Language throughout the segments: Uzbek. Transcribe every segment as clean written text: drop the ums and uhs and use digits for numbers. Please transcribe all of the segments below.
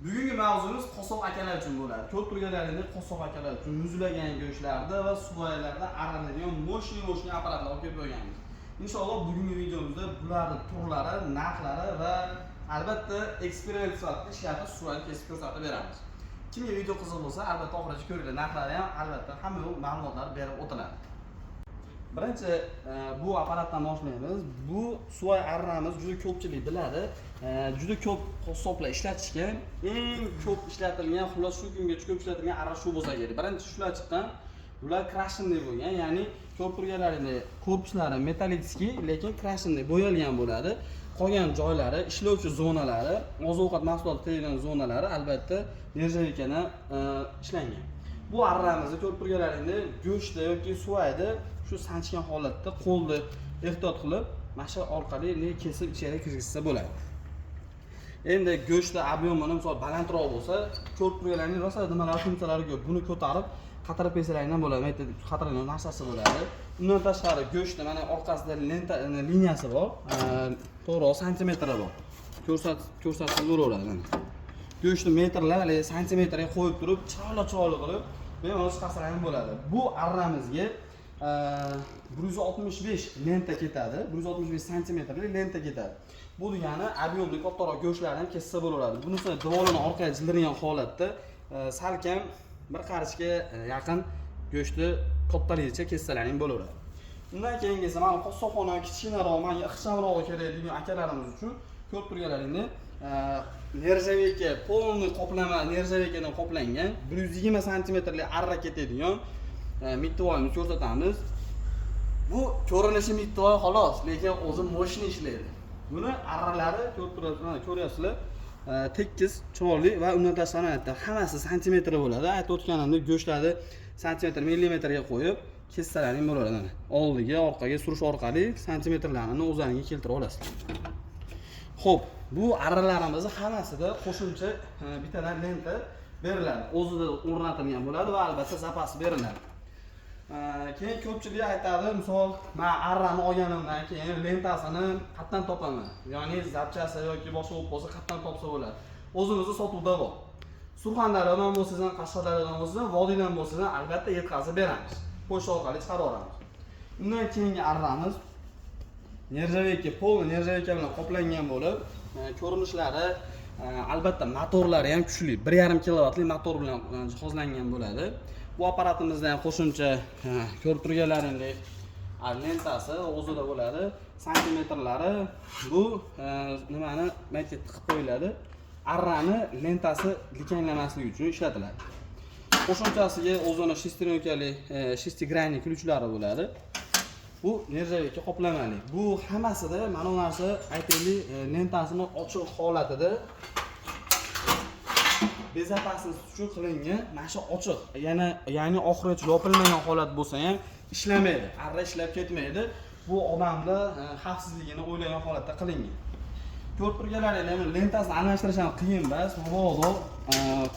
Bugungi mavzuyimiz qosoq akalar uchun bo'ladi. Ko'p turganlaringiz qosoq akalar uchun muzlagan go'shtlarda va suvoylarda araladigan moshina apparatlar olib kelib qo'yganmiz. Inshaalloh bugungi videomizda bularning turlari, narxlari va albatta eksperiment sifatida ishlatib suvoyni kesib ko'rsatib beramiz. Kimga video qiziq bo'lsa, albatta oxirigacha ko'ringlar. Narxlari ham albatta hamma ma'lumotlar berib o'tiladi. Birinchi bu apparatdan boshlaymiz. Bu suvoy arramiz juda ko'pchilik biladi. Juda ko'p qassoblar ishlatishgan, eng ko'p ishlatilgan, xullas shu kungacha ko'p ishlatilgan arra shu bo'lsa kerak. Birinchi shular chiqqan. Bular krashinli bo'lgan, ya'ni ko'p turganlarini korpuslari metallitskiy, lekin krashinli bo'yalgan bo'ladi. Qolgan joylari, ishlovchi zonalari, oziq-ovqat mahsuloti tayyorlagan zonalari albatta nержавейкаdan ishlangan. Bu arramizni ko'rib turganlaringda go'shtni yoki suvoyni shu sanchgan holatda qo'lni ehtiyot qilib, masha orqali kesib ichariga kirgizsa bo'ladi. Endi go'shtni ob'yomini misol balandroq bo'lsa, ko'rib turganlaringiz rosa nimalar funksiyalari ko'p. Buni ko'tarib qatirib bersangiz ham bo'ladi. Mayda qatirgan narsasi bo'ladi. Undan tashqari go'shtni mana orqasida lenta liniyasi bor, to'g'ri santimetri bor. Ko'rsatib bo'laveradi. Go'shtni metrlar, santimetrga qo'yib turib, chiroyli qilib bemalol chiqarsalar ham bo'ladi. Bu arramizga 165 lenta ketadi, 165 santimetrli lenta ketadi. Bu degani ob'yomli kattaroq go'shtlarni kessa bo'laveradi. Bunisini divolini orqaga jildirgan holatda salkam bir qarichga yaqin go'shtni kattaligicha kessalaring bo'laveradi. Undan keyingisi mana qassobxona kichkinaroq, menga ixchamroq kerak degan akalarimiz uchun ko'rib turganlaringni nержавейка, полный qoplama nержавейкаdan qoplangan 120 santimetrli arra ketadigan mittivoyni ko'rsatamiz. Bu ko'rinishi mittivoy xolos, lekin o'zi moshina ishlaydi. Buni arralari ko'ryapsizlar, tekis, chiroyli va undan tashqari hammasi santimetr bo'ladi. Aytib o'tganimdek go'shtlarni santimetr, millimetrga qo'yib kessalaring bo'ladi. Oldiga, orqaga surish orqali santimetrlarni o'zlaringiz keltirib olasizlar. Xo'p, bu arralarimizni hammasida qo'shimcha bittadan lenta beriladi. O'zida o'rnatilgan bo'ladi va albatta zapas beriladi. Keyin ko'pchilik aytadi, misol, men arrani olganimdan keyin lentasini qayerdan topaman? Ya'ni zapchasi yoki boshqa bo'lsa qayerdan topsa bo'ladi. O'zimizning sotuvda bor. Surxondaryodan bo'lsa, Qashqadaryodan bo'lsa, Vodiydan bo'lsa, albatta yetkazib beramiz. Pochta orqali chiqarib yuboramiz. Undan keyingi arramiz nержавейка, полный nержавейка bilan qoplangan bo'lib, ko'rinishlari albatta motorlari ham kuchli. 1,5 kilovatli motor bilan jihozlangan bo'ladi. Bu apparatimizda ham qo'shimcha ko'rib turganlaringdek lentasi o'zida bo'ladi. Santimetrlari bu nimani maytga tiqib qo'yiladi. Arrani lentasi likanglamaslik uchun ishlatiladi. Qo'shimchasiga o'zini shesтеренкali, shestigranli ключlari bo'ladi. Bu nержавейка qoplamali. Bu hammasida mana bu narsa aytaylik, lentasini ochiq holatida bezopasnost uchun qilingan, mana shu ochiq, ya'ni oxirigacha yopilmagan holat bo'lsa ham ishlamaydi. Arra ishlab ketmaydi. Bu odamlar xavfsizligini o'ylagan holatda qilingan. Ko'rib turganlaringiz, lentasini almashtirish ham qiyin emas. Mabodo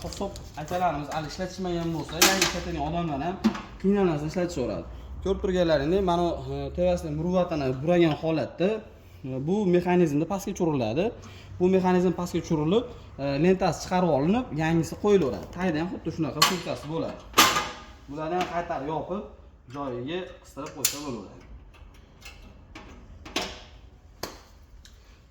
qassob akalarimiz hali ishlatishmagan bo'lsa, ya'ni ishlatgan odamlar ham qiynalmasdan ishlatishaveradi. Ko'rib turganlaringiz, mana tevasida murvatini buragan holatda bu mexanizmda pastga tushiriladi. Bu mexanizm pastga tushirilib, lentasi chiqarib olinib, yangisi qo'yilaveradi. Tagida ham xuddi shunaqa funksiyasi bo'ladi. Bularni ham qaytarib yopib, joyiga qistirib qo'ysa bo'laveradi.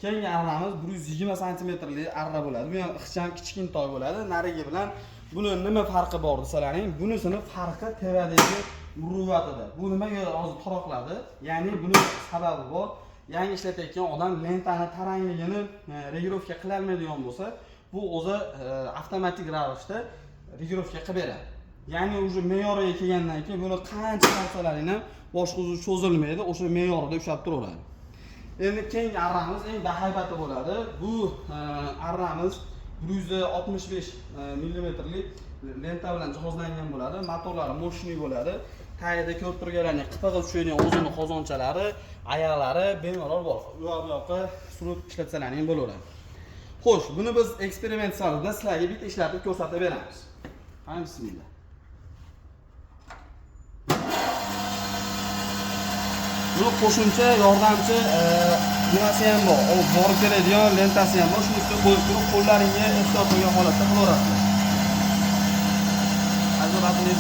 Keyingi arramiz 120 santimetrli arra bo'ladi. Bu ham ixcham kichkintoy bo'ladi. Narigi bilan buni nima farqi bor desalaring, bunisini farqi tevadagi muruvvatida. Bu nimaga hozir taroqladi? Ya'ni buni sababi bor. Yangi ishlatayotgan odam lentani tarangligini regirovka qila olmaydigan bo'lsa, bu o'zi avtomatik ravishda regirovka qilib beradi. Ya'ni o'sha me'yoriga kelgandan keyin buni qancha qilsalaring ham boshqa o'zi cho'zilmaydi, o'sha me'yorida ushlab turaveradi. Endi keyingi arramiz eng bahaybati bo'ladi. Bu arramiz 165 millimetrli lenta bilan jihozlangan bo'ladi. Motorlari moshina bo'ladi. Tagida ko'rib turganlaringiz qipig'i tushadigan o'zini qozonchalari, oyoqlari bemalol bor. Bu yoqqa surib ishlatsalaring bo'laveradi. Xo'sh, buni biz eksperiment sifatida sizlarga bitta ishlatib ko'rsatib beramiz. Mana bismillah. Buni qo'shimcha yordamchi nimasi ham bor. U borib keladigan lentasi ham bor. Shuni ustiga qo'yib turib, qo'llaringga ehtiyot qilgan holatda qilaverasizlar. Ajratni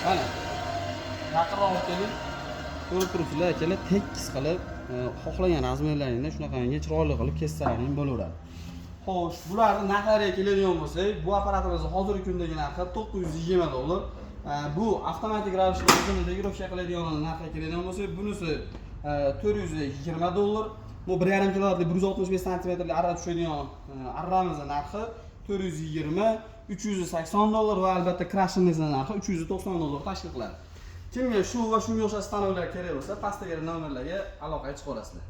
mana yaqinroq olib keling. Ko'rib turibsizlar akalar, tekis qilib xohlagan razmerlaringda shunaqangi chiroyli qilib kessalaring bo'laveradi. Xo'sh, bularni narxlariga keladigan bo'lsak, bu apparatimizni hozirgi kundagi narxi $920. Bu avtomatik ravishda o'zini degировка qiladigan narxga keladigan bo'lsak, bunisi $420. Bu 1,5 kilovatli 165 santimetrli arra tushadigan arramizning narxi $420, $380 va albatta krashinimizning narxi $390 tashkil qiladi. Kimga shu va shunga o'xshash stanovlar kerak bo'lsa, pastdagi nomerlarga aloqaga chiqaverasizlar.